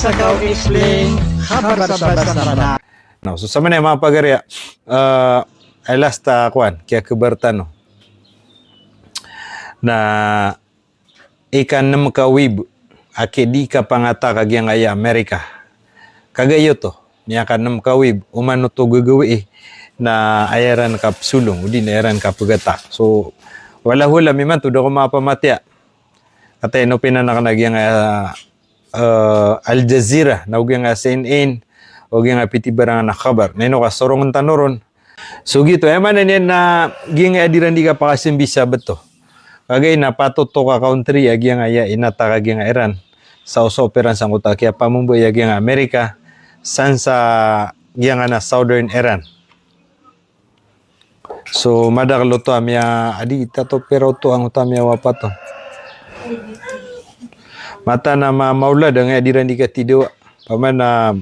sa kau explain, habar sa basta na. No, so sa mana mga pagarya, ay last kuan kaya kebertano na ikan nam kawib ake di ka pangata kagyang aya Amerika kagayo to niya kan nam kawib umano to gagawi na ayaran kap sulong udi na ayaran kap gata so wala hula miman to do ko mapamatya katay no pinanak nagyang Al Jazeera na ugyang CNN o nga pitibarang na kabar neno ka sorong tanoron so gito eman na ginga adiran di ka pakasimbisa beto kagay na patot to ka country agyang aya inata kagyang Iran sa usoperan sang utak kaya pamumboy agyang Amerika san sa gyang na southern Iran so madaklo to amya adi tato pero to ang utamya wapato mata na maula dengan adiran di ka tido paman na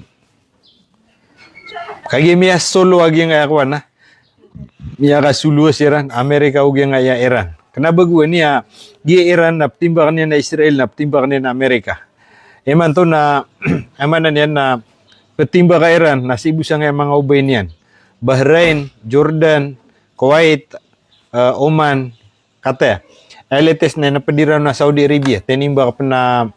kagi miya solo agi nga yakwan na miya ka sulu siran Amerika ugi nga ya Iran kenapa gua niya gi Iran na timbakan niya na Israel na timbakan niya na Amerika eman to na eman na niyan na petimba ka Iran na sibu sa nga mga ubay niyan Bahrain, Jordan, Kuwait, Oman kate elites na napadiran na Saudi Arabia tinimba ka na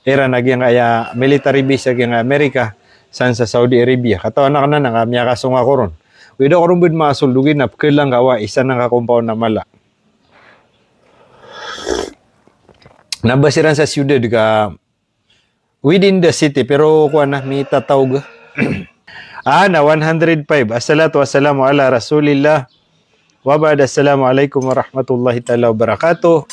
Iran agi nga ya military base agi nga Amerika san sa Saudi Arabia katawan na kana nga miya kasunga koron wido koron bud masulugin na kailang gawa isa nang compound na mala nabasiran sa ciudad ka within the city pero kuan na mi tatawg na 105 assalatu wassalamu ala rasulillah wa ba'da assalamu alaikum warahmatullahi taala wabarakatuh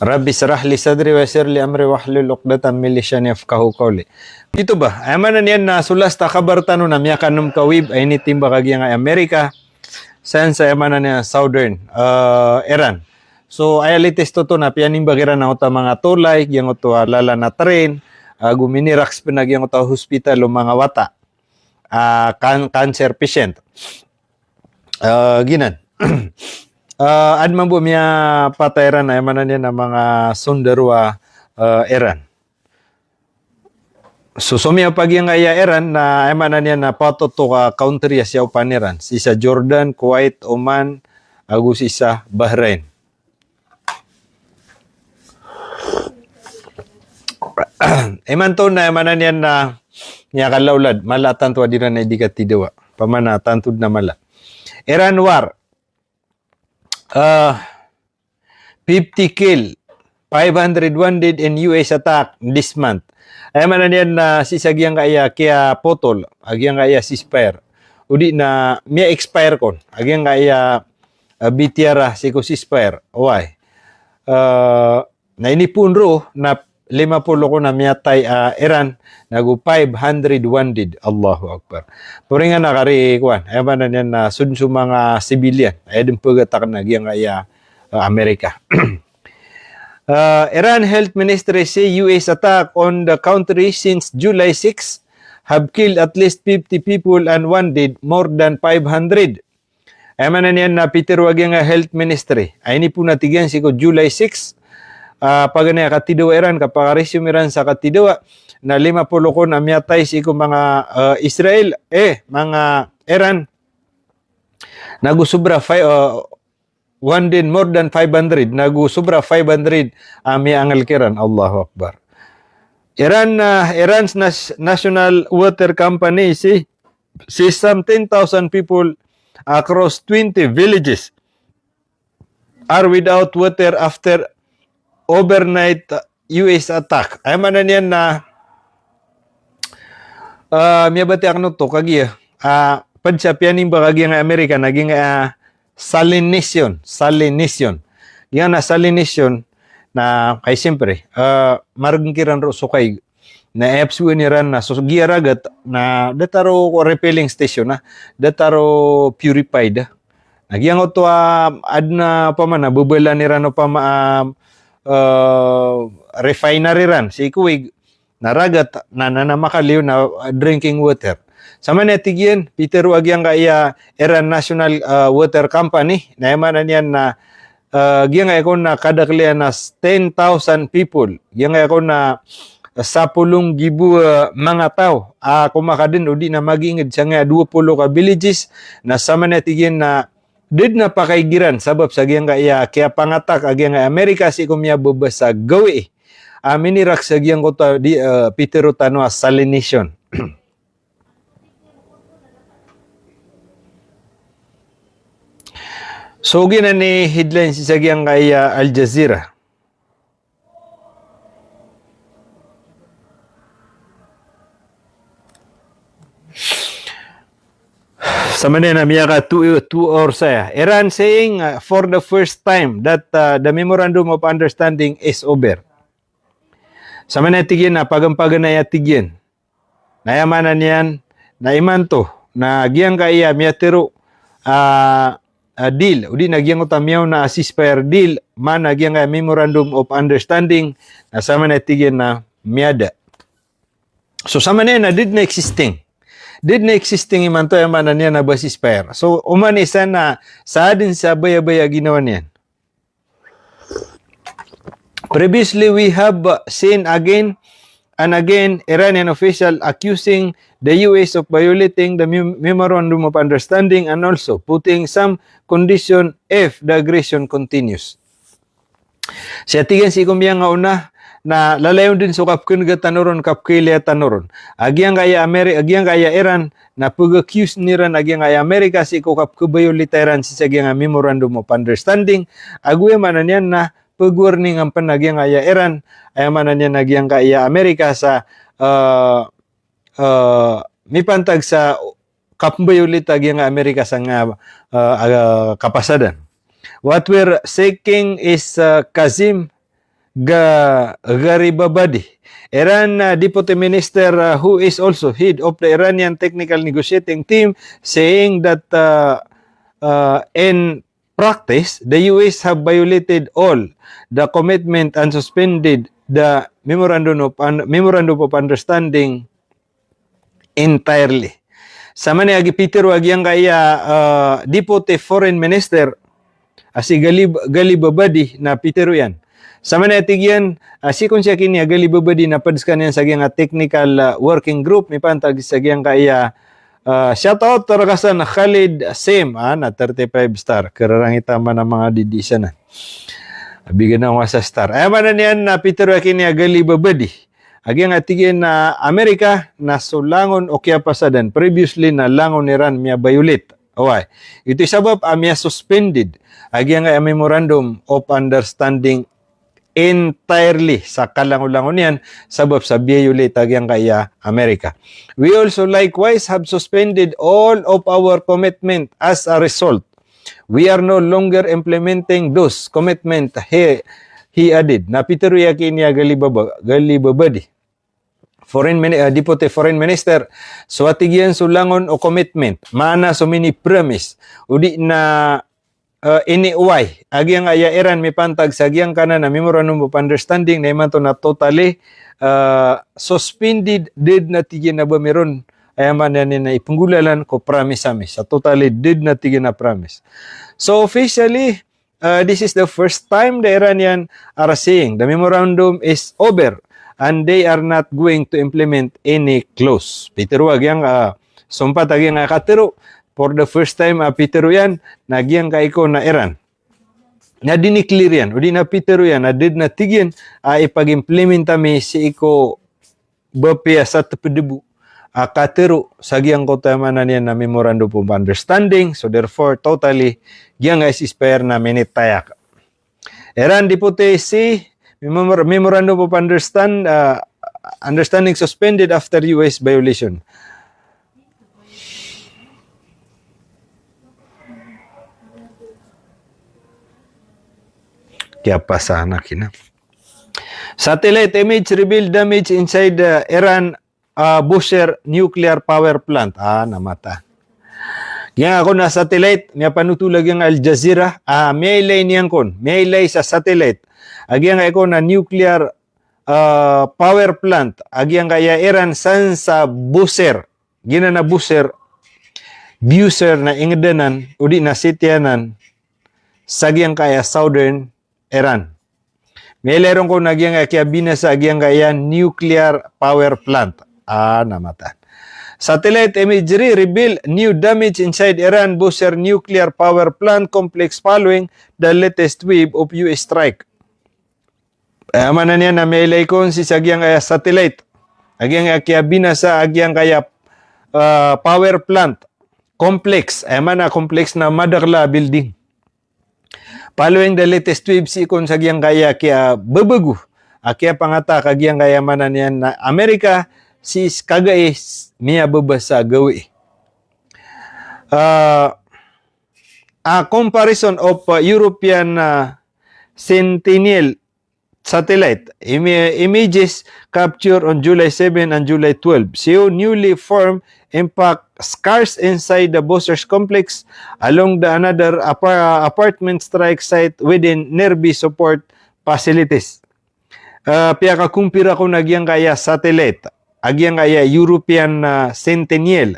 Rabbi sarah li sadri wa yassir li amri wahlul 'uqdatam min lisani yafqahu qawli. Dito ba? Amanan yan na sulas ta kabar tano na miya kanum kawib ay ni timba kagya nga Amerika san sa amanan niya southern Iran. So ay latest to na pianing bagiran na uta mga tulay gyang uto lala na train guminirax pinagyang uta hospital o mga wata cancer patient. Ginan. Adman po miya patayran na emanan niya ng mga sundarwa Iran. So miya pag yung aya Iran na emanan niya na patot to ka country siya upan Iran. Isa Jordan, Kuwait, Oman, agus isa Bahrain. Eman to na emanan niya na niya kalawlad. Mala tanto adiran na hindi ka tidawa. Pamana tantud na mala. Iran war. 50 kill, 500 wounded in US attack this month. Ay man yan na sisagyang kaya kaya potol, agyang kaya ceasefire. Udi na miya expire kon, agyang kaya bitiara siko ceasefire. Why? Na inipunro na 50 ko na miyatay Iran nagu 500 wounded. Allahu Akbar. Pero nga nakari kuan ay man yan na sunso mga civilian ay din pagatak na gyang kaya Amerika. Iran Health Ministry say US attack on the country since July 6 have killed at least 50 people and wounded more than 500. Ay man yan na Peter Wagyang Health Ministry. Ay ni po natigyan siko July 6 pag na katidawa Iran kapag resume Iran sa katidawa na 50 ko na miyatay siko mga Israel mga Iran nagusubra wounded more than 500 nagusubra 500 miangal kiran Allahu Akbar. Iran's National Water Company see some 10,000 people across 20 villages are without water after overnight US attack. Ay manan yan na miyabati akno to kagiya. Padsa pianing ba kagiya nga Amerika naging salination. Yan na salination na kay siyempre maragkiran ro sukay na EPSU ni ran na so giyaragat na dataro repelling station na dataro purified. Nagyang to adna pa man bubela ni ran pa refinery ran si kuwig naragat na makaliw na drinking water. Sama natigyan Peter Wagyang kaya Iran National Water Company na emanan yan na gyang ako na kadaklian na 10,000 people. Gyang ako na sa pulong gibu mga tao. Kumakadin o di na magingid sa nga 20 ka villages na sama na tigin na did na pakaigiran sabab sa giyang kaya pangatak agiyang Amerika si kumya bubasa gawi. Minirak sa giyang kota di Pitero Tanoa Salination. So gina ni headline si sagyang kay Al Jazeera. Sa manena miya ka 2 hours saya. Iran saying for the first time that the memorandum of understanding is over. Sa manena tigyan na pagampagan na tigyan. Nayamanan yan na imanto na giyang kaya miya tiro deal. Udi nagyang utamiyaw na ceasefire deal man nagyang memorandum of understanding na sama na tigyan na miyada. So sama na did na existing. Did na existing imanto yung manan niya na ba ceasefire. So uman isa na sa din sa baya-baya ginawa niyan. Previously we have seen again and again Iranian official accusing the US of violating the Memorandum of Understanding and also putting some condition if the aggression continues. Siya tigan si kumbiya nga una na lalayon din so kapkun ga tanoron kapkilya tanoron. Agyang kaya Iran na pag-accuse niran agyang kaya Amerika si ko kapkubayolitaran si sagyang Memorandum of Understanding. Agwe manan yan na pag-warning ang panagyang kaya Iran ay manan yan agyang kaya Amerika sa mipantag sa kapbayulit agyang Amerika sa nga kapasadan. What we're seeking is Kazim Garibabadi, Iran Deputy Minister who is also head of the Iranian Technical Negotiating Team, saying that in practice, the US have violated all the commitment and suspended the Memorandum of Understanding entirely. Sama ni agi Peter agyang kaya Deputy Foreign Minister si Galibabadi na Peter yan. Sama na tigyan si kun siya kini Galibabadi na padskan yan sa gyang technical working group mi pantag sa gyang kaya shout out tarakasan Khalid Sim na 35 star kararang itama ng mga didisa na. Bigyan na sa star. Ay manan yan na Peter kini Galibabadi. Agyang atigin na Amerika na sulangon o kaya pasadan. Previously na langon Iran miya bayulit. Away. Ito sabab miya suspended. Agyang memorandum of understanding entirely sa kalangon-langon yan sabab sa bayulit agyang kaya Amerika. We also likewise have suspended all of our commitment as a result. We are no longer implementing those commitment he added. Na Peter yakin niya Galibabadi. Deputy Foreign Minister, so atigyan sulangon o commitment, mana so mini promise, udi na iniuway, agyang aya Iran may pantag sa agyang kanan na Memorandum of Understanding na iman to na totally suspended, did na tigyan na ba meron, ayaman yan na ipunggulalan ko promise amis, sa totally did na tigyan na promise. So officially, this is the first time the Iranian are saying the memorandum is over and they are not going to implement any clause. Pitero agyang sumpat agyang katero for the first time Pitero yan nagyang kaiko na Iran. Na diniklear yan, o di na Pitero yan na did na tigyan ipag-implementa mi si iko bapia sa tapidebu katero sa giyang kotamanan yan na memorandum of understanding. So therefore totally giyang ceasefire na minitayak. Iran Deputy si Memorandum of Understanding suspended after US violation. Kaya pa sana kina. Satellite image revealed damage inside Iran Bushehr nuclear power plant. Namata. Yang ako na satellite, niya panutulag yung Al Jazeera, may ilay niyan kon, may ilay sa satellite. Agyang ako na nuclear power plant, agyang kaya Iran san sa Bushehr, gina na Bushehr na ingdanan, udi na sityanan, sagyang kaya southern Iran. May leron ko nagyang kaya binasa agyang kaya nuclear power plant. Namatan. Satellite imagery reveal new damage inside Iran Bushehr nuclear power plant complex following the latest wave of US strike. Amanan niya na may laikon si sagyang kaya satellite. Agyang kaya binasa agyang kaya power plant complex. Mana complex na Madagla building. Following the latest wave si ikon sagyang kaya babagu. Kaya pangata kagyang kaya manan niya na Amerika si kagay miya babasa gawi. A comparison of European Sentinel satellite images captured on July 7 and July 12 show newly formed impact scars inside the Bushehr complex along the another apartment strike site within nearby support facilities. Piyaka kumpira ko nagyang kaya satellite agyang kaya European Sentinel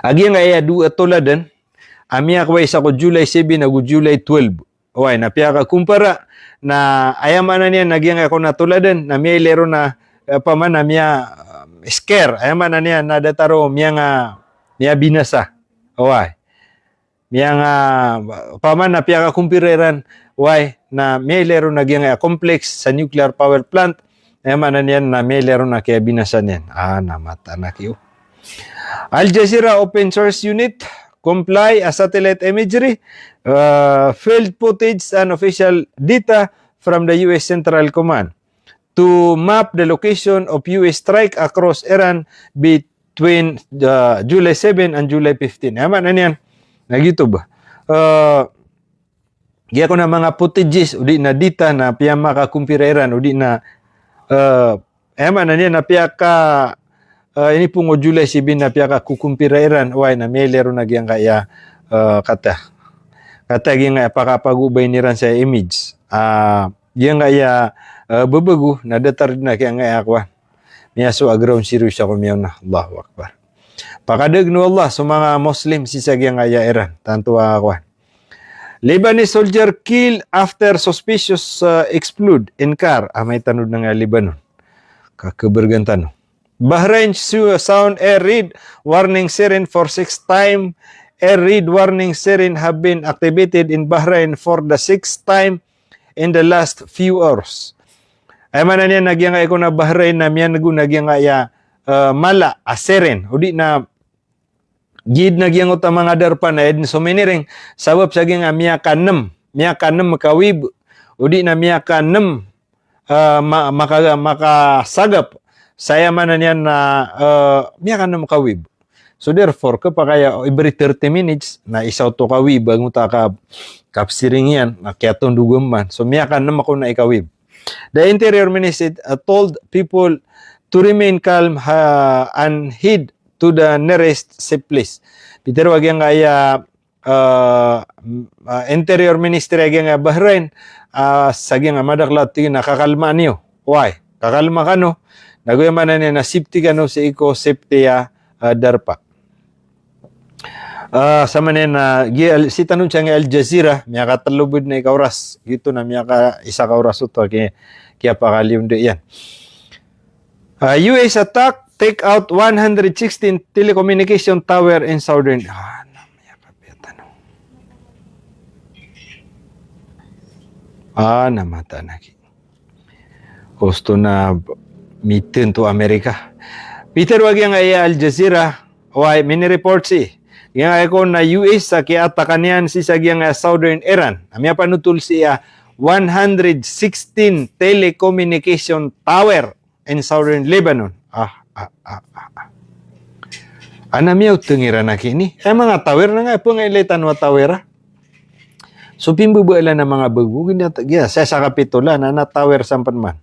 agyang kaya dua toladan amia kway sa ko July 7 ag July 12 way na piyaka kumpara na ayaman na niya nagyang ako natuladan na may lero na paman na miya scare ayaman na niya na dataro miya binasa way miya nga paman na piyaka kumpireran way na may lero nagyang complex sa nuclear power plant ayaman na niya na may lero na kaya binasa niyan namata na kiyo. Al Jazeera Open Source Unit comply a satellite imagery, field footage and official data from the U.S. Central Command to map the location of U.S. strike across Iran between July 7 and July 15. Yaman na niyan. Nag-YouTube. Giya ko na mga footages, udi na data na piya makakumpira Iran, udi na yaman na niyan na piya ka ini pungo July 7 na piyaka kukumpira Iran way na may lero na gyang kaya kata gyang pakapagubay ni Iran sa image gyang kaya babagu na datar na kaya nga akwa miya so aground serious ako miyaw na Allahu Akbar pakadag no Allah sa mga Muslim si sa gyang kaya Iran tanto akwa Lebanese soldier killed after suspicious explode in car may tanod na nga Lebanon kakabergantan Bahrain sound air raid warning siren for 6th time. Air raid warning siren have been activated in Bahrain for the 6th time in the last few hours. Ay man niya nagyang ko na Bahrain na miya nagyang mala a siren. Udi na gid nagyang uta mga darpan na edin so miniring sabab sa gyang miya kanem makawib. Udi na miya kanem makasagap saya man niyan na miya ka na makawib. So therefore, kapag kaya every 30 minutes na isaw to kawib, ang uta ka kapsiring yan, nakiatong dugom man. So miya ka na mako na ikawib. The Interior Ministry told people to remain calm and head to the nearest safe place. Peter, wag yung kaya Interior Ministry agang Bahrain, sagyang madaklat nakakalma niyo. Why? Kakalma ka no? Nagayaman na niya na safety ka no sa iko safety darpa. Sa manin na si tanong siya ng Al Jazeera, miya katalubod na ikauras. Gito na miya ka isa kauras ito kaya pakaliw din yan. US attack take out 116 telecommunication tower in southern namata na ki. Gusto na mitin to Amerika. Peter wag yang Al Jazeera why mini reports yang ko na US sa kiatakan yan si sagyang southern Iran. Amya panutul siya 116 telecommunication tower in southern Lebanon. Anamya utungira na kini. Mga tower na nga po ngayon tanwa tower. So pimbubuala na mga bagu sa kapitula na tower sampan man.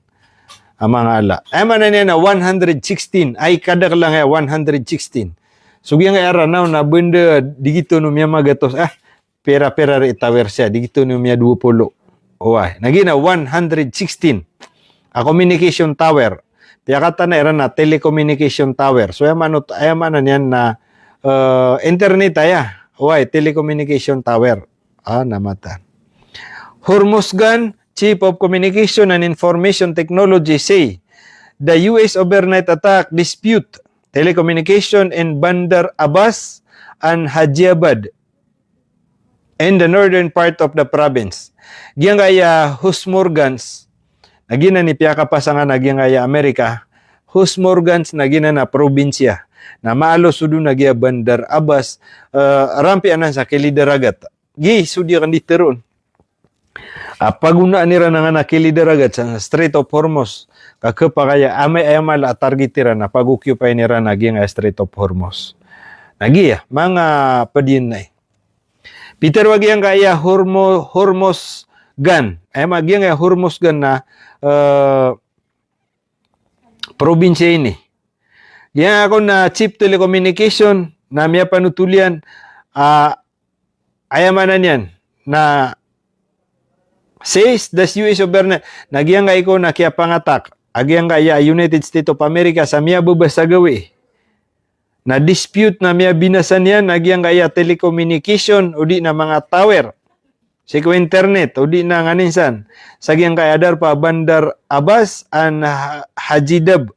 Ang mga ala. Man na niya na 116. Ay kadak lang 116. So yung era na benda digito no miya magatos. Pera-pera ri tower siya. Digito no miya 20. Oy, nagina 116. A communication tower. Piyakata na era na telecommunication tower. So ayaman na niyan na internet aya. Oy, telecommunication tower. Namata. Hormuzgan Chief of Communication and Information Technology say the U.S. overnight attack dispute telecommunication in Bandar Abbas and Hajiabad in the northern part of the province. Giyang kaya Husmorgans, nagina ni Piyaka Pasangan nagyang kaya Amerika, Husmorgans nagina na probinsya, na maalo sudu nagya Bandar Abbas, rampi anan sa kilidaragat. Gi, sudi kan diteron. Pagunaan nira nga na kilidaragat sa Strait of Hormuz, kakapakaya amay ayamal at targetira na pag-occupy nira nagyang Strait of Hormuz. Nagiya, mga padin na Peter wagyang kaya Hormuz Gan. Ay magyang kaya Hormuz Gan na probinsya ini. Yang ako na Chief Telecommunication na miya panutulian ayamanan yan na says the US government nagyang kaya ko na kaya pangatak agyang kaya United States of America sa miya bubasagawi na dispute na miya binasan yan nagyang kaya telecommunication o di na mga tower siko internet o di na nganinsan sagyang kaya dar pa Bandar Abbas and Hajiadab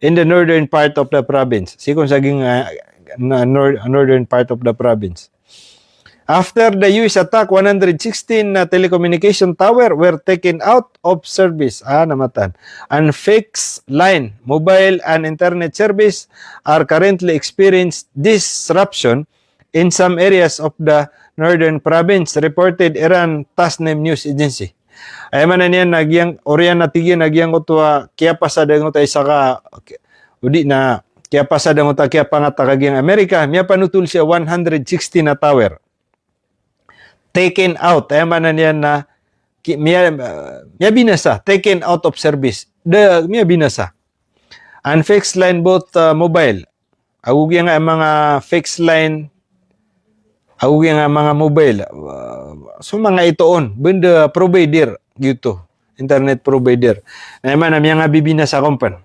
in the northern part of the province. Sikon saging northern part of the province. After the US attack, 116 telecommunication tower were taken out of service. Namatan. And fixed line, mobile and internet service are currently experiencing disruption in some areas of the northern province, reported Iran Tasnim News Agency. Ay man niyan nagyang Orian natigyan nagyang ko to kaya pasada ngo tay saka udi na kaya pasada ngo ta kaya pangatakagyang Amerika miya panutul siya 160 na tower taken out. Ay man niyan na miya binasa taken out of service miya binasa and fixed line both mobile agugya nga mga fixed line agugya nga mga mobile so mga itoon benda provider gitu internet provider na man miya nga bibina sa kompan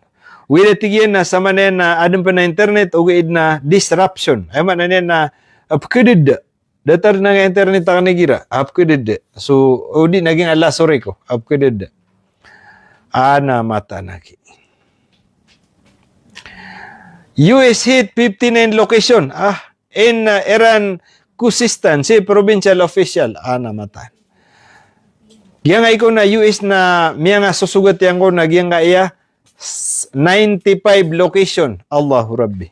wala tigyan na sama na adam pa na internet o na disruption ay man na upgraded datar na nga internet ta kanigira upgraded so odi naging ala sore ko upgraded mata naki US hit 59 location in Iran Khuzestan si provincial official namatan yang ay ko na US na miya nga susugat yang ko nagyang nga iya 95 location Allahu Rabbi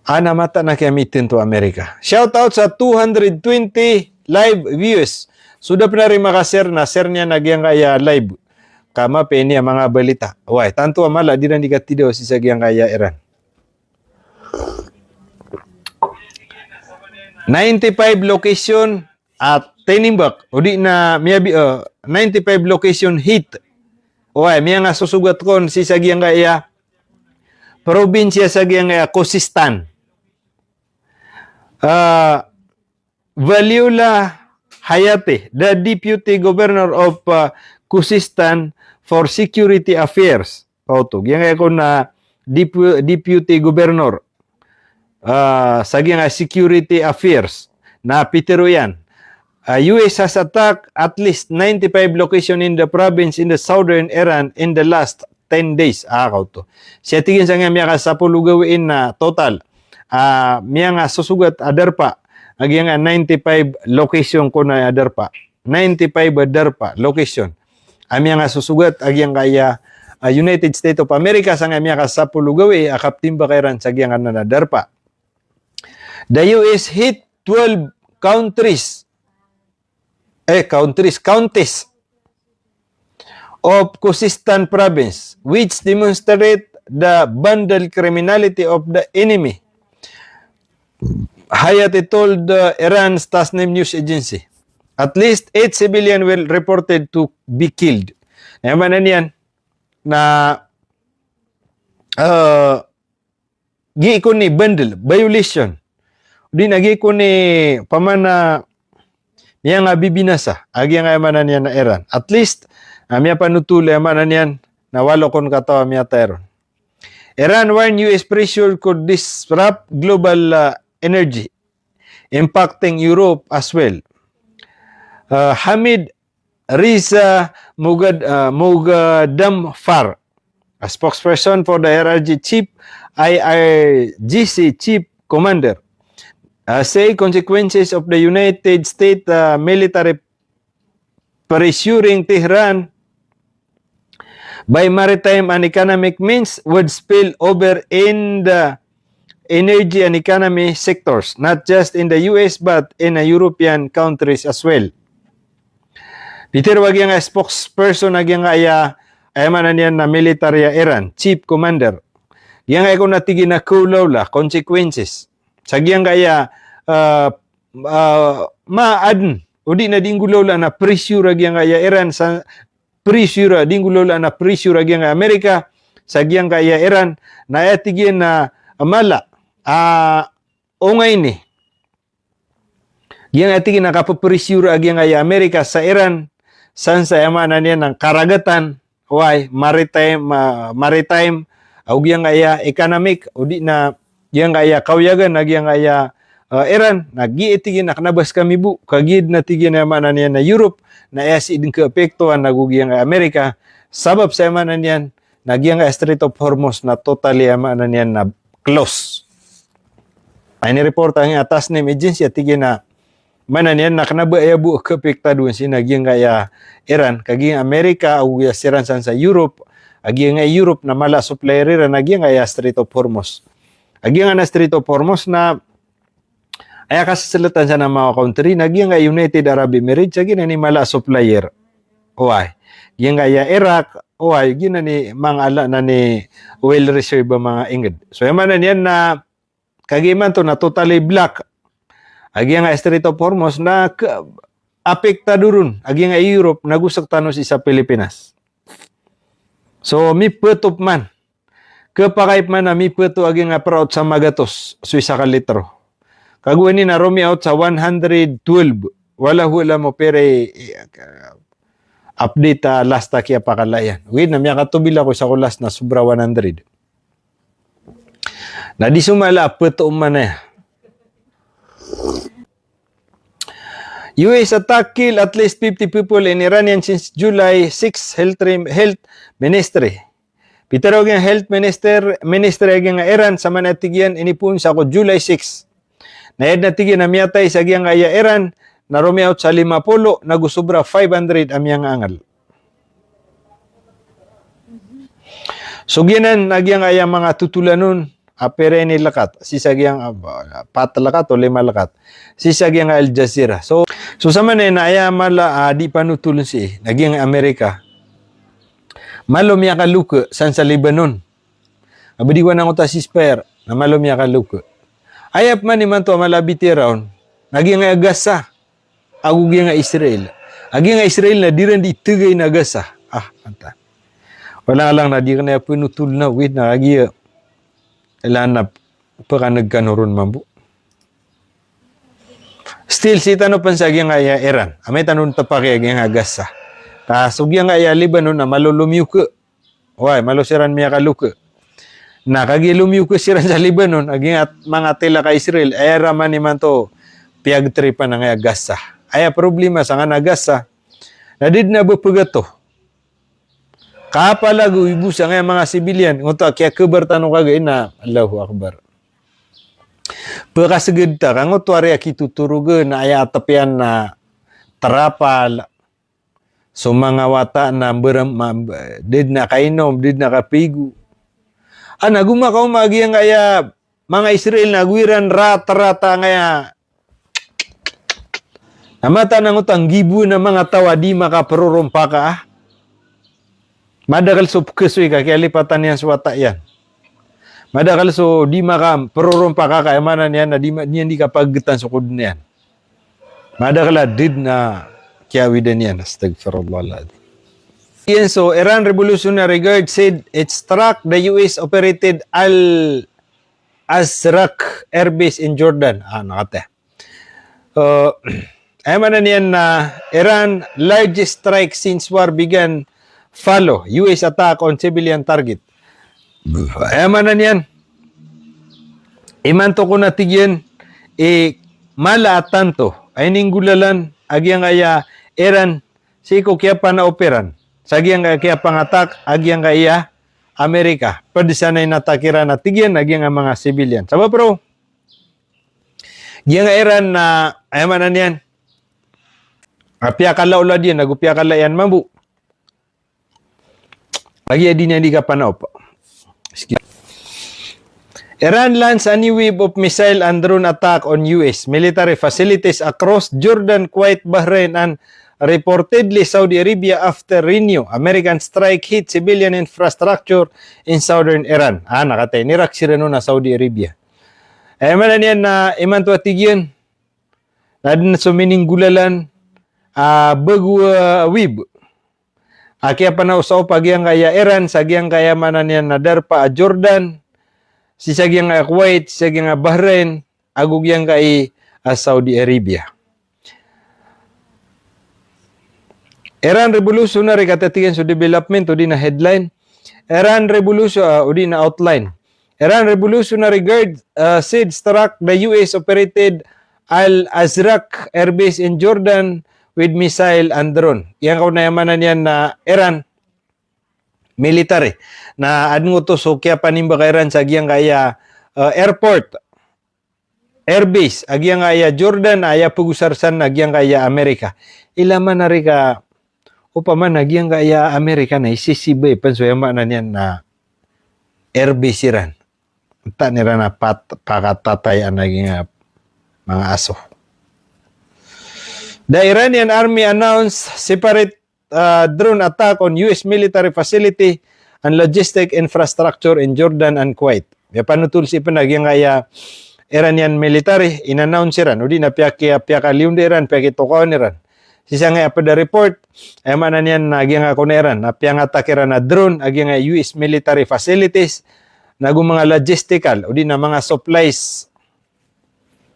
mata na kamitin to Amerika. Shout out sa 220 live viewers. Sudah pa na rin makashare na share niya nagyang kaya live. Kama pe niya mga balita. Why, tanto amala di na nikatidaw si sagyang kaya Iran. 95 location at tinimbak. O di na miyabi 95 location hit. Why, miya nga susugat kon si sagyang kaya probinsya sagyang kaya Khuzestan. Valiula Hayati, the Deputy Governor of Khuzestan for Security Affairs. Yang ako na Deputy Governor sa Security Affairs na Pitero yan. US has attacked at least 95 locations in the province in the southern Iran in the last 10 days. Siya tigin sa nga miya ka sa pulugawin na total. Miya nga susugat adarpa agya nga 95 location ko na adarpa 95 adarpa location miya nga susugat agya kaya United States of America sa nga miya ka sa pulugawi akaptimba kay ran sa agya nga nadarpa. The US hit 12 counties of Khuzestan province which demonstrate the bundle criminality of the enemy. Hayati told Iran's Tasnim News Agency. At least 8 civilians were reported to be killed. Naman na niyan na gi ko ni bundle violation. Di nagi ko ni pamana miya nga bibinasa agi nga man niyan na Iran. At least miya panutuli man niyan na walo kon katawa miya taron. Iran warned US pressure could disrupt global energy, impacting Europe as well. Hamid Riza Mogadamfar, a spokesperson for the RRG Chief IRGC Chief Commander, say consequences of the United States military pressuring Tehran by maritime and economic means would spill over in the energy and economy sectors, not just in the US but in European countries as well. Peter wag yang spokesperson yang ay manan yan na military Iran, Chief Commander. Yang ay kung natigi na kulaw la, consequences. Sagyang kaya maadn, o di na dinggulaw la na pressure yang kaya Iran, sa pressure, dinggulaw la na pressure yang Amerika, sagyang kaya Iran, na atigi na mala, o ngay ni. Yang atigi na kapapressure yang kaya Amerika sa Iran, san sa emanan yan ng karagatan, maritime, o yang kaya economic, o di na yang kaya kauyagan, yang kaya Iran, nagiitigin na kanabas kami bu, kagid na tigin na emanan yan na Europe, na esi din ka epektuan na gugiyang Amerika, sabab sa emanan yan, nagyang Strait of Hormuz na totally emanan yan na close. Ay ni-report ang atas ng agency at tigin na manan yan nakanaba ay bu kapektaduan si nagyang kaya Iran kaging Amerika o siran san sa Europe agyang Europe na mala supplier rin nagyang kaya Strait of Hormuz agyang na Strait of Hormuz na ay kasasalatan sa mga country nagyang kaya United Arab Emirates agyang ni mala supplier oy gyang kaya Iraq oy gyang ni mga ala na ni oil reserve mga inged so manan yan na kagiman to na totally black agi nga Strait of Hormuz na apektadurun agi nga Europe nagusak tanos sa Pilipinas. So mi petop man kapakaip man na mi peto agi nga proud sa magatos so isa ka litro. Kaguan ni na romi out sa 112 wala mo pere update last kaya pakalayan. Wait na miya katubil ako sa kulas na sobra 100. Na di sumala peto man na US attack kill at least 50 people in Iranian since July 6 health ministry. Pitaro ang health minister ng Iran sa manatigyan inipun sa ko July 6. Nayad natigyan na miyatay sa giyang kaya Iran na rumiaut sa 50 nagusubra 500 amyang angal. Sugyanan nagyang kaya mga tutulanon apere ni lakat si sagyang 4 lakat o 5 lakat si sagyang Al Jazeera so sa manen aya mala di panutulon si naging Amerika malom ya kaluke san sa Lebanon abadiwan ang uta si spare na malom ya kaluke ayap man ni man to malabiti raon naging Gaza agugi nga Israel agi nga Israel na diran di tegay na Gaza anta wala lang na di kana pinutul na with na agi ilanap pagka nagkanuron mambu. Still, si tanong pansagi nga Iran. Amay tanong tapaki nga Gaza. Kasugya nga Lebanon na malulumyo ka. Uy, malusiran miya kaluka. Na kagilumyo ka siran sa Lebanon, aging mga tila ka Israel, ay raman ni man to piyagtripan nga Gaza. Ay problema sa nga na Gaza, na did na bupugato. Kapalago ibusa nga mga sibilyan ngunta kaya kabar tanong kagay na Allahu Akbar. Pagkasagad ta kang utwari akituturugan na aya atapian na tarapal so mga wata na did na kainom, did na kapigu. Nagumakaw magi ang kaya mga Israel nagwiran rata-rata nga namata nang utang gibu na mga tawa di makaparurumpa ka Madakal so kesoy ka kaya lipatan yan suwata yan. Madakal so di maka perorompa ka kaya manan yan na di ka paggetan sukod na yan. Madakal did na kaya widan yan. Astagfirullahaladzim. Yan so Iran Revolutionary Guard said it struck the US operated Al-Azraq Air Base in Jordan. Nakate. Ay manan yan na Iran largest strike since war began follow US attack on civilian target. Manan yan. Imanto ko natigyan mala at tanto ay ninggulalan agyang aya Iran, siko kaya pa na operan. Sagyang kaya pangatak, agyang kaya Amerika. Pwede sanay natakira na tigyan, agyang ang mga civilian. Sabab bro, giyang Iran na, ayaman na niyan, apya kala ula diyan, nagupya kala yan, mabu. Lagi di niya di ka panop. Iran lands a new wave of missile and drone attack on U.S. military facilities across Jordan, Kuwait, Bahrain, and reportedly Saudi Arabia after renew American strike hit civilian infrastructure in southern Iran. Nakatay. Nirak sila na Saudi Arabia. Manan yan na iman to atigyan. Nadin sumining gulalan bagu wib. Kaya panausaw pagyang kaya Iran, sagyang kaya manan yan na darpa Jordan, si sagyang Kuwait, si sagyang Bahrain, agugyang kay Saudi Arabia. Iran Revolutionary katatigan sa development o di na headline. Iran Revolution o di na outline. Iran Revolutionary Guard said struck the US operated Al-Azraq airbase in Jordan with missile and drone. Yang kaunayamanan yan na Iran military na adungo to so kaya panimba kay Iran sa agyang kaya airport airbase agyang kaya Jordan aya pugusarsan agyang kaya Amerika. Ilaman na rin ka upaman agyang kaya Amerika na isisibay pansuyama na niyan na airbase Iran. Ta nira na pakatatay ang naging mga aso. The Iranian army announced separate drone attack on U.S. military facility and logistic infrastructure in Jordan and Kuwait. May panutul si panagyang kaya Iranian military in-announce Iran. Udi na piyaka lium de Iran, piyaki tokaw ni Iran. Sisa nga pa the report, ay manan yan nagyang ako na Iran. Napiyang attack Iran na drone, agyang U.S. military facilities, nagong mga logistical, udi na mga supplies,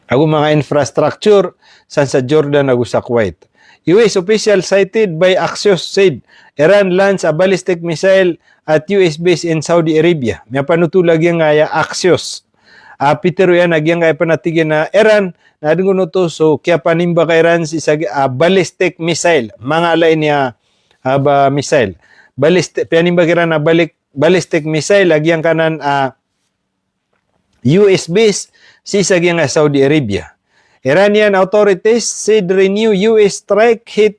agong mga infrastructure, sa Jordan ag sa Kuwait. US official cited by Axios said Iran lands a ballistic missile at US base in Saudi Arabia. May panutulag yung Axios. Peter yan nagyang kaya panatigin na Iran na adungo no to so kaya panimba kay Iran si ballistic missile. Mga alay niya missile. Ballistic panimba kay Iran na ballistic missile agyang kanan US base si sagyang Saudi Arabia. Iranian authorities said renew U.S. strike hit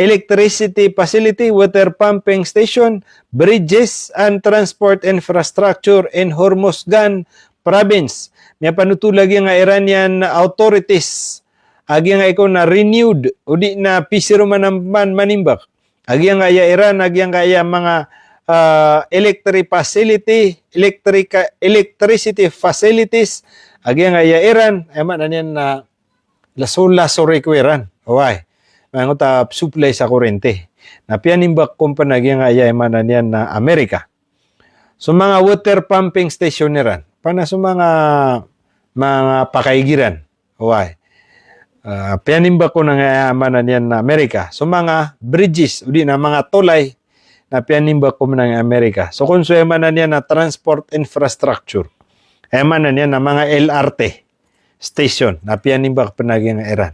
electricity facility, water pumping station, bridges, and transport infrastructure in Hormozgan province. May panutulag yung Iranian authorities. Agyang ikaw na renewed, o di na pisiro man manimbak. Agyang kaya Iran, agyang kaya mga electricity facilities, agyang kaya Iran, ay man yan na laso ko Iran. Away. Mga ta supply sa kurente. Na pianimbak kumpanya agyang kaya man yan na Amerika. So mga water pumping station Iran. Pana sa mga pakaigiran. Away. Pianimbak ko na nga man yan na Amerika. So mga bridges, udi na mga tulay, na pianimbak ko man ng Amerika. So kung so man yan na transport infrastructure. Eman na yan na mga LRT station na pianimbak panaging Iran.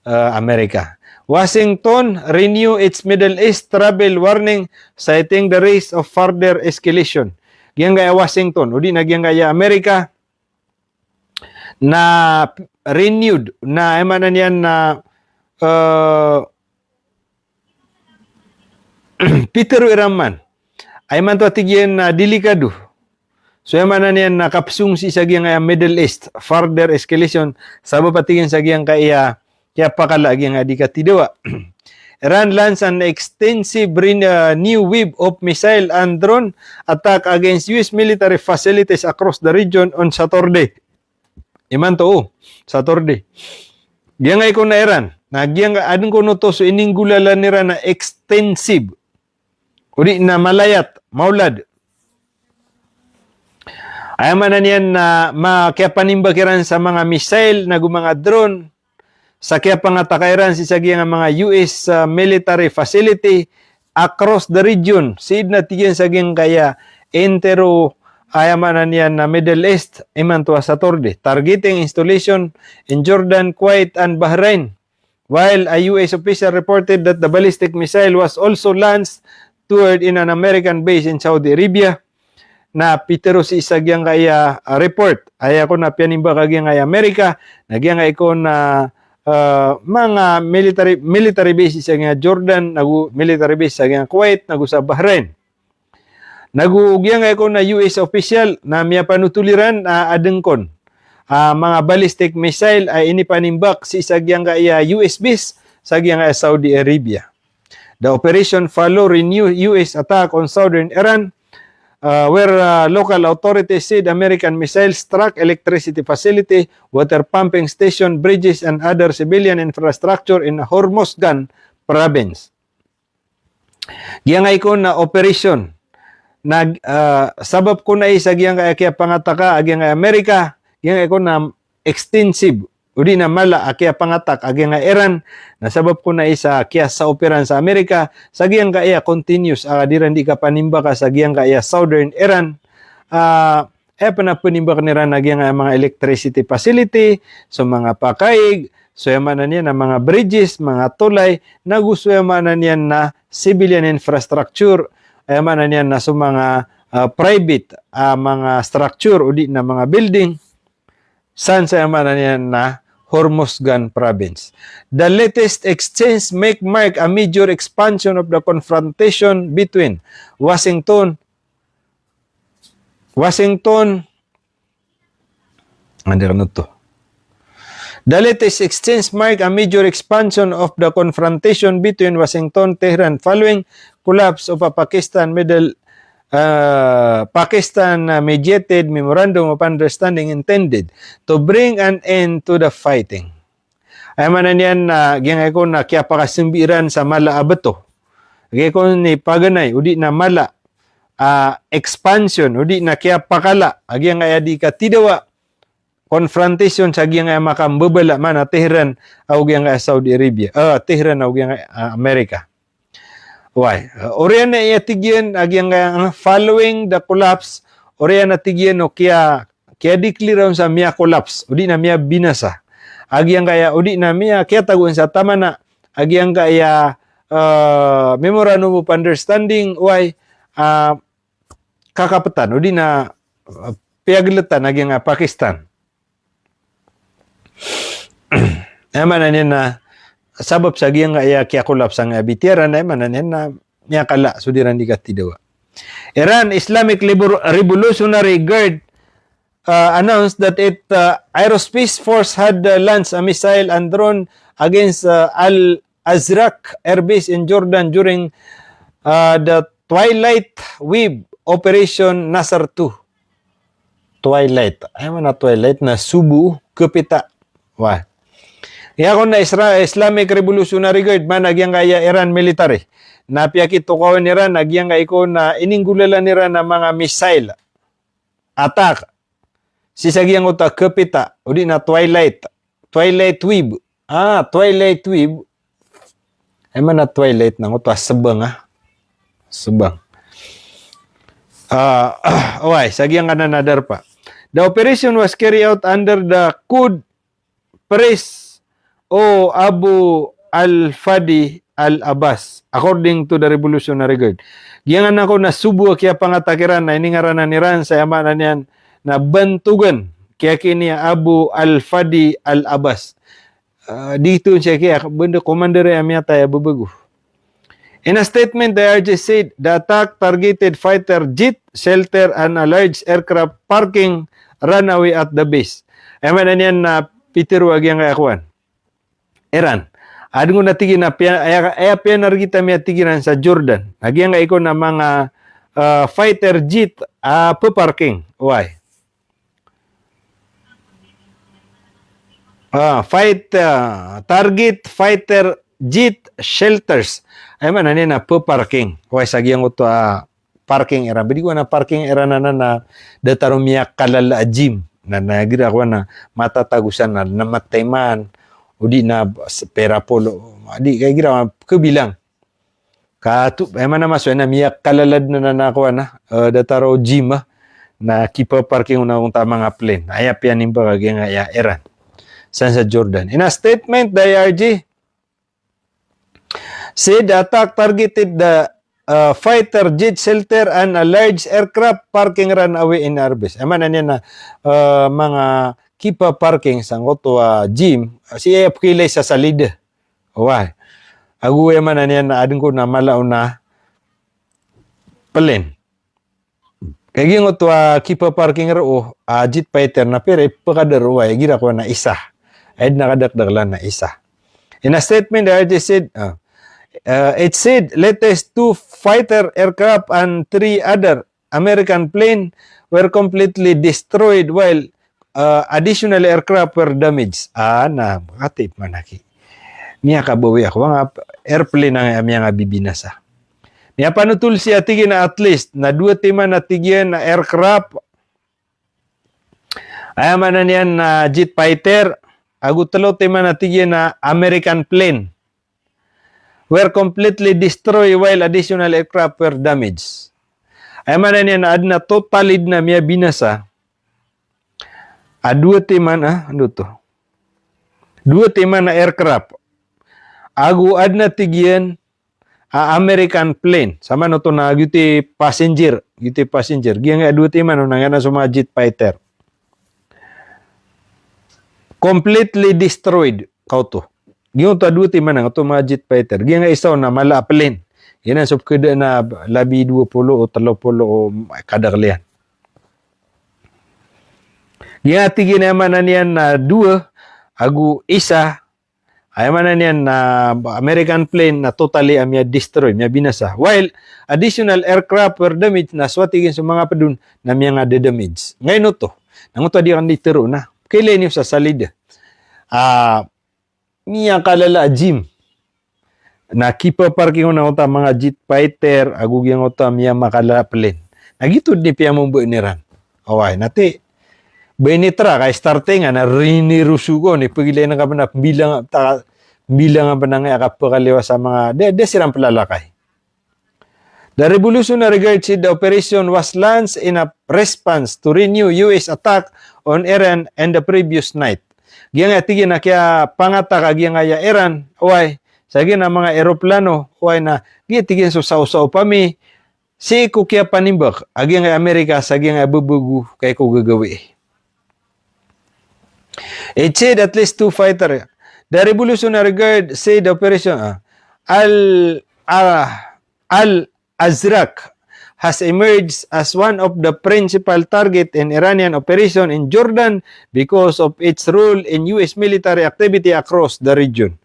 Amerika. Washington renew its Middle East travel warning citing the risk of further escalation. Giyang gaya Washington, udi na giyang gaya Amerika na renewed na eman na yan na Peter Iraman ay man to atigyan na delikado. So yaman na niyan nakapsung si sagyang Middle East further escalation sabo patigyan sagyang kaya pakala agyang di katidawa. Iran lands an extensive new wave of missile and drone attack against US military facilities across the region on Saturday. Iman to Saturday. Giyang ko na Iran. Nagyang adun ko no to so ininggulalan nira na extensive. Uri na malayat, maulad. Ayaman na niyan na makiapanimbakiran sa mga missile na mga drone sa kaya pangatakairan si sagyang mga US military facility across the region. Sid na tigyan sagyang kaya entero ayaman na niyan na Middle East iman to Saturday. Targeting installation in Jordan, Kuwait, and Bahrain while a US official reported that the ballistic missile was also launched toward in an American base in Saudi Arabia, na pitero si isagyang kaya report ay ako na pianimba kagyang kaya Amerika nagyang iko na mga military bases sa Jordan, military base sa Kuwait, sa Bahrain. Naguugyang iko na US official na miya panutuliran adengkon mga ballistic missile ay inipanimbak si isagyang kaya US base sa kaya Saudi Arabia. The operation follow renewed US attack on southern Iran, where local authorities said American missiles struck electricity facility, water pumping station, bridges, and other civilian infrastructure in Hormozgan province. Giyang ko na operation sabab ko na isa giyang kaya pangataka agyang Amerika, giyang ko na extensive udi na mala kaya pangatak agyang Iran na sabab ko na isa kaya sa operan sa Amerika sa giyang kaya continuous diran di ka panimba ka sa giyang kaya southern Iran panimba ka nira na giyang mga electricity facility so mga pakaig so yaman na niya na mga bridges mga tulay nagusto yaman na niya na civilian infrastructure yaman na niya na so mga private mga structure udi na mga building san sa yaman na niya na Hormozgan province. The latest exchange mark a major expansion of the confrontation between Washington, The latest exchange mark a major expansion of the confrontation between Washington and Tehran following collapse of a Pakistan-mediated memorandum of understanding intended to bring an end to the fighting. Ay manan yan na giyang ko na kaya pakasimbiran sa mala abato. Giyang ko ni paganay, udi na mala expansion, udi na kaya pakala, giyang ay di ka tidawa confrontation sa giyang ay makambabala man na Tehran o giyang ay Saudi Arabia, Tehran o giyang ay Amerika. Why? Oriyan na iatigyan agyang following the collapse, oriyan na tigyan o kaya declare sa miya collapse, udi na miya binasa. Agyang kaya udi na miya kaya taguan sa tama na agyang kaya memorandum of understanding why kakapatan udi na piaglatan agyang Pakistan. Naman na na sabab sa giyang kaya collapse ang bitiran ay manan na niya kala sudiran di katidawa. Iran Islamic Revolutionary Guard announced that its aerospace force had launched a missile and drone against Al-Azraq Air Base in Jordan during the Twilight Wave Operation Nasr 2. Twilight. Ay man na Twilight na subu kapita. Wah. Yakon na Islamic Revolutionary Guard man agyang kaya Iran military. Napiyakit tukawan nira agyang iko na ininggulalan nira na mga missile attack. Sisagyang uta kapita udi na Twilight Wave. Twilight Wave. Ay man na Twilight nang uta sabang Sabang. Sagyang another pa. The operation was carried out under the code Pres o Abu al-Fadi al-Abbas, according to the Revolutionary Guard. Giyangan ako na subu kaya pangatakiran na iningaran na niran sa yamanan niyan na bantugan kaya kini Abu al-Fadi al-Abbas. Dito siya kaya benda commander amya tayo babago. In a statement, the RJ said the attack targeted fighter jet, shelter, and a large aircraft parking runway at the base. Ayaman na niyan na Peter wagyang kayakuan. Iran. Adungo na tigin na aya nargita miya tigiran sa Jordan. Nagyang iko na mga fighter jet parking. Why? Target fighter jet shelters. Ay man na parking. Why sagyang uto parking era. Bidi ko na parking era na datarong miya kalala gym na nagira ko na matatagusan na namatayman. Udi na pera polo. Adi kay gira kebilang. Eman na maso na miyak kalalad na nakuha na dataro gym na kipa parking una unta mga plane. Aya pianim ba kagaya Iran. San sa Jordan. In a statement the IRG said the attack targeted the fighter jet shelter and a large aircraft parking runway in Arbes. Eman na niya na mga kipa parking sa ngoto gym, si AF kilay sa salida. Why? Agu eman na niya na adin ko na malao na palen. Kaya ngoto kipa parking ro jet fighter na pere pagkadaro ay gira ko na isa. Ay nakadakdaklan na isa. In a statement, the RJ said, it said latest 2 fighter aircraft and 3 other American plane were completely destroyed while additional aircraft were damaged. Na katip manaki. Niya kabawi ako nga airplane ang amya nga bibinasa. Niya panutul siya tigin na at least na 2 tima na tigyan na aircraft. Ayaman na niyan na jet fighter. Agu talo tima na tigyan na American plane were completely destroyed while additional aircraft were damaged. Ay man na ad na totalid na miya binasa. Dua timan ano to? 2 timan na aircraft. Agu ad na tigyan American plane. Sama no to na giti passenger. Giyan nga 2 timan no nga na suma jet fighter. Completely destroyed kauto. Giyon to aduti man ang to mga jet fighter. Giyan nga isaw na mala plane. Yan ang subkeda na labi 20 o 30 o kadaglian. Giyan ati ginaman na niyan na 2 agu isa ay man na niyan na American plane na totally amya destroy, amya binasa. While additional aircraft were damaged na swatigin sa mga padun na miya nga damage. Ngayon no to, nanguto di kan ditero na. Kailan niyo sa salida. Niya kalala gym. Na kipa parking na uta mga jet fighter, agugyang uta miya makala plane. Nagitod ni piya mong buo niran. Away, nati. Benitra, kay starting na rinirusugo ni pagilay na ka na bilang nga na nga kapakaliwa sa mga desirang palalakay. The Revolutionary Guard said the operation was launched in a response to renew U.S. attack on Iran and the previous night. Giyan nga tigin na kaya pangatak agiyan nga ya Iran, uway, sa na mga eroplano, uway na, giyan tigin so sausaw pa mi, si ko kaya panimbak, agiyan nga Amerika, sa giyan nga bubugu, kaya ko gagawi. It said at least 2 fighter. The Revolutionary Guard said the operation, Al-Azraq has emerged as one of the principal target in Iranian operation in Jordan because of its role in U.S. military activity across the region.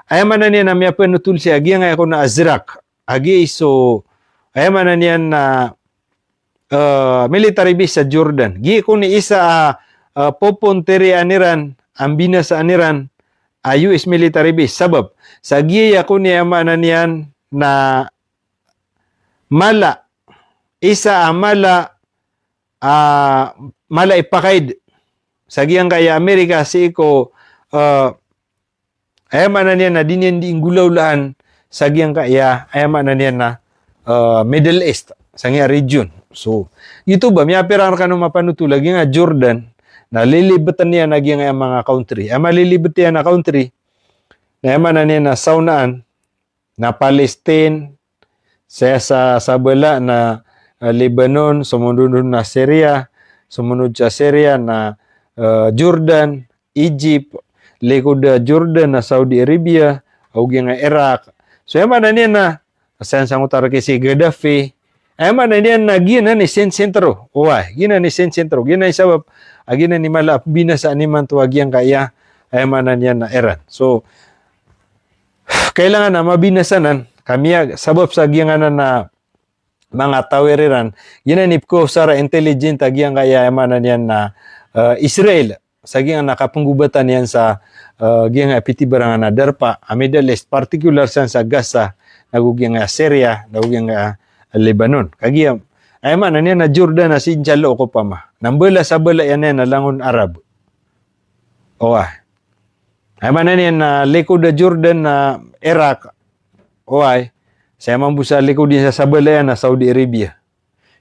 Ayaman na niya na may panutul siya, agi nga ako na Azraq. Agi so, ayaman na niya na military base sa Jordan. Gi ko ni isa poponteri aniran, ang binasa aniran, US military base. Sabab, sa giya ko ni ayaman na niyan na mala, isa mala ipakaid sa giyang kaya Amerika si ko ayaman na niya na dinyan di inggulawlaan sa giyang kaya ayaman na niya na Middle East sa nga region. So ito ba may apiran ka no mapanutulag nga Jordan na lilibatan niya na giyang mga country. Ay malilibot niya na country na ayaman na niya na saunaan na Palestine sa bala na Lebanon, sumunod na Syria, sumunod sa Syria na Jordan, Egypt, likod Jordan na Saudi Arabia, o nga Iraq. So yaman na niya na, asan sa ngutar si Gaddafi, yaman na niya na gina ni sentro. Uway, gina ni sentro. Gina isabab, gina ni malap, binasa ni man tuwagyang kaya, yaman na niya na Iran. So, kailangan na mabinasanan, kami sabab sa giyangan na mga taweriran, ginanip ko sa intelligent agyang kaya emanan yan na Israel. Sa giyang nakapanggubatan yan sa giyang pitibarangan na darpa, Middle East, particular sa Gaza, nagugyang Syria, nagugyang Lebanon. Kagiyang, ayman yan na Jordan na sinjalo ko pa ma. Nambala sa bala yan na langon Arab. Owa. Ayman yan na likod na Jordan na Iraq. Owa. Saya mampu sa likod din sa sabalayan na Saudi Arabia.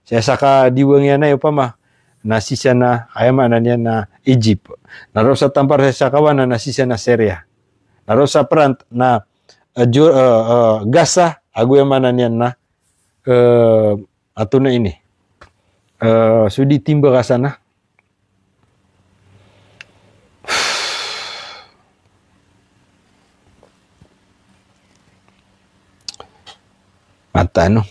Saya saka diwang yan na yung pama. Nasisya na, ayaman na niya na Egypt. Naro sa tampar sa kawan na nasisya na Syria. Naro sa front na Gaza agu yang mana niyan na ato na ini sudi timba ka sana mata no.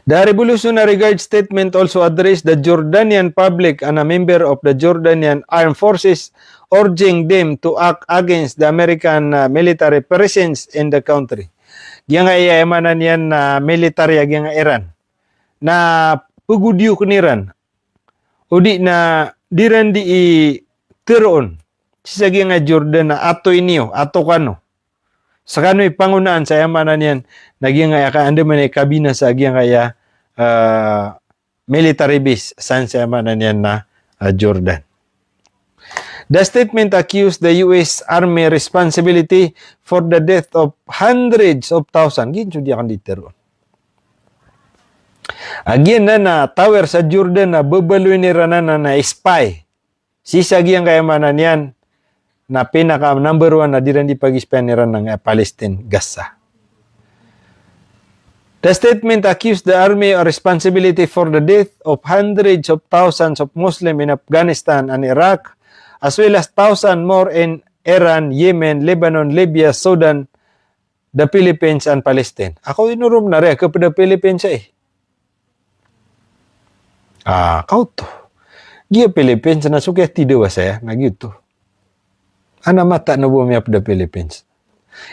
The Revolutionary Guard statement also addressed the Jordanian public and a member of the Jordanian Armed Forces, urging them to act against the American military presence in the country. Yang ay emanan yan na military yang Iran na pagudyo kuniran udi na diran di tiron sa nga Jordan na ato inyo ato kano sa kano'y pangunaan sa emanan yan naging nga ka ande man kabina sa aging kaya military base san sa emanan yan na Jordan. The statement accused the U.S. Army responsibility for the death of hundreds of thousands. Ginso di akan diteron. Again na tower sa Jordan na babaluin ni Ranan na spy. Sisagi ang kayamanan yan na pinaka number 1 na diran di pag-spy ni Ranan ng Palestine, Gaza. The statement accused the army of responsibility for the death of hundreds of thousands of Muslims in Afghanistan and Iraq, as well as thousands more in Iran, Yemen, Lebanon, Libya, Sudan, the Philippines, and Palestine. Ako inurum na rin kepada Philippines eh. Kau to. Gia Philippines na suka tidak saya na gitu. Ana mata na bumi pada Philippines.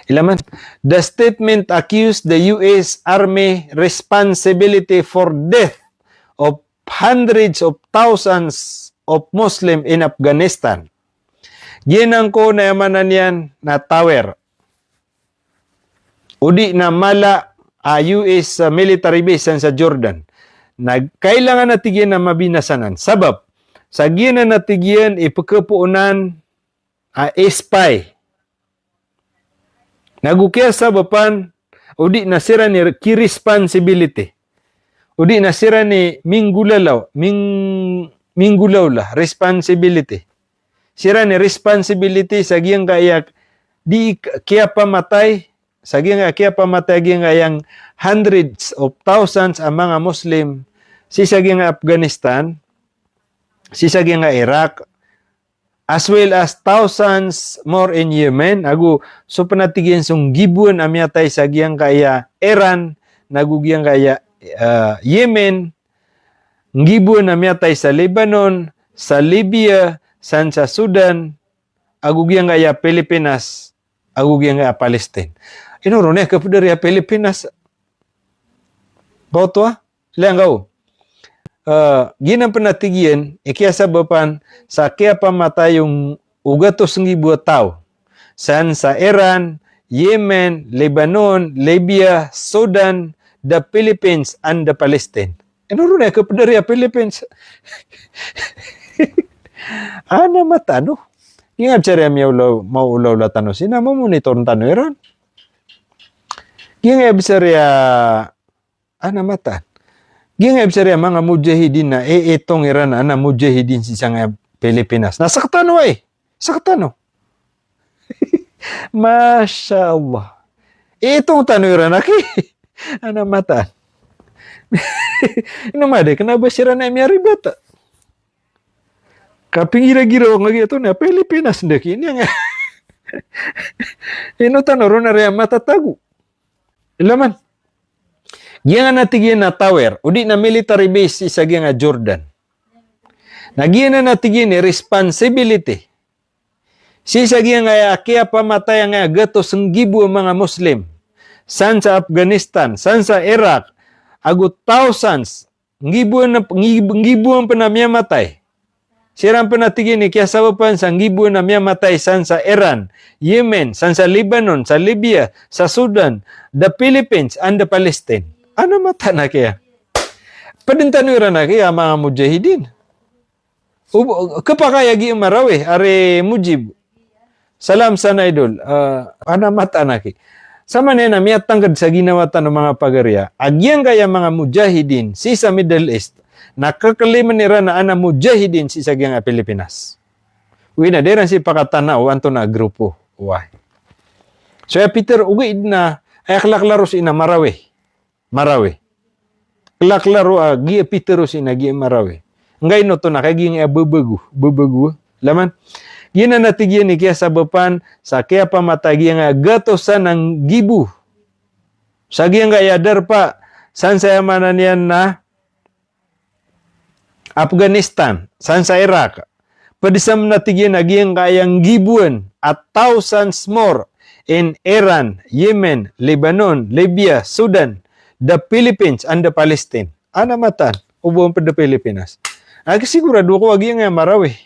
Ilaman, the statement accused the U.S. Army responsibility for death of hundreds of thousands of Muslim in Afghanistan. Ginang ko na yamanan yan na tower. Udi na mala US military base sa Jordan. Kailangan natigyan na mabinasanan. Sabab, sa gina natigyan ipagkapuunan spy. Nagukya sa bapan, udi na sira ni responsibility. Udi na sira ni minggulaw lah, responsibility. Sira ni responsibility sa giyang kayak di kaya pamatay, sa giyang kaya pamatay giyang kayang hundreds of thousands ang mga Muslim, si sa giyang Afghanistan, si sa giyang Iraq, as well as thousands more in Yemen. Agu so panatigyan sung gibuan amyatay sa giyang kaya Iran, nagugiyang kaya Yemen, ngibuan amyatay sa Lebanon, sa Libya, sa Sudan, agugiyang kaya Pilipinas, agugiyang kaya Palestine. Inuro na kapudari Pilipinas. Boto Langgaw. Ginang panatigyan, ikiyasa bapan sa kaya pamatay yung ugatos ng ibu tao. San sa Iran, Yemen, Lebanon, Libya, Sudan, the Philippines, and the Palestine. Inuro na kapudari Philippines. Ana mata, no? Ingap siya maulaw la tano. Sina mo monitor ng tano Iran? Ingap siya ana mata. Ingap siya mga mujahidin na itong Iran na mujahidin si isang Pilipinas. Nasa katano eh. Sa katano. Masya Allah. Itong tano Iran aki. Ana mata. Inumade, kenapa siya na miyari bata? Kapingira-gira nga gitu na Pilipinas ndek ini nga. Ino tanoro na rin matatago. Ilaman. Giyan nga natigyan na tower, udi na military base isa nga Jordan. Nagiyan na natigyan ni responsibility. Si isa nga kaya pamatay nga gatos ng gibu mga Muslim. San sa Afghanistan, san sa Iraq, agut thousands, ngibuan pa na miyamatay. Sirang panatigin ni kaya sabapan sa ngibuan na miyamatay san sa Iran, Yemen, san sa Lebanon, sa Libya, sa Sudan, the Philippines, and the Palestine. Ano mata na kaya? Padintanuran na kaya mga mujahidin. Kapakayagi marawi, are mujib. Salam sana idol. Ano mata na kaya? Sama na miyat tanggad sa ginawa ng mga pagarya, agyan kaya mga mujahidin si sa Middle East, nakakaliman nira na ana mujahidin si sa giyang Pilipinas. Uwi na, deran si pakatanaw, anto na grupo. Why? So ya Peter ugi na ay klaklaro si ina marawi. Marawi. Klaklaro gi Peter si na gi marawi. Ngay no to na kay gi bebegu. Laman gina natigyan ni kaya sabapan sa kaya pamatagi nga gatosan ng gibu. Sa nga yadar pa san sa yamanan yan na Afghanistan, san sa Iraq. Padisam natigyan agiyang kayang gibuan at thousands more in Iran, Yemen, Lebanon, Libya, Sudan, the Philippines, and the Palestine. Ana matan, ubong pa the Pilipinas. Sigurado ko agiyang nga marawi.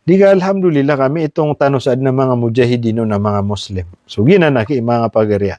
Di ka alhamdulillah kami itong tanusad ng mga mujahidino na mga Muslim. So ginanaki mga pagarya.